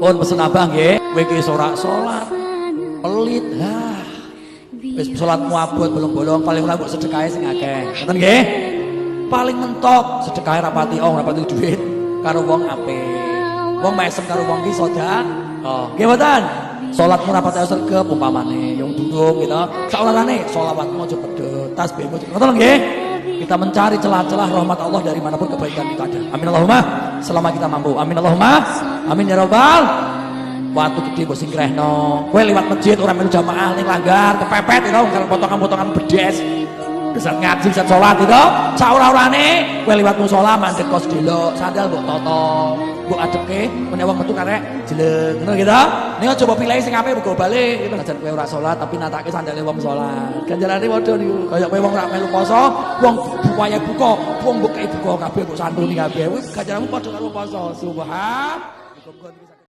Pun pesen abah nggih, kowe iki ora salat. Pelit. Wis salatmu abot bolong-bolong paling ora mbok sedekahe sing akeh. Ngoten nggih? Paling mentok sedekahe rapati rapati duit karo wong apik. Wong mesem karo wong ki sedekah. Oh, nggih mboten? Salatmu rapati sregep umpamane yang durung gitu. Saularane selawatmu aja pedhot, tasbihmu. Ngoten nggih? Kita mencari celah-celah rahmat Allah dari manapun kebaikan itu ada. Amin Allahumma. Selama kita mampu. Amin Allahumma. Amin ya Rabbal. Waktu gede mbok singkrehno. Kowe liwat masjid ora melu jamaah ning langgar kepepet itu kalau potongan-potongan bedes. Bisa ngaji, bisa sholat itu. Saura-urane kowe liwat musala mandek kos delok, sandal mbok toto, mbok adepke, meneh wong metu karek jelek. Ngono gitu. Ning coba pilih sing apik uga balik. Itu aja kowe ora sholat tapi natake sandale wong sholat. Ganjarane padha niku. Kaya kowe wong ora melu poso, wong buka wong mbok buka kabeh mbok santuni kabeh. Wis ganjaranmu padha karo poso. Subhan.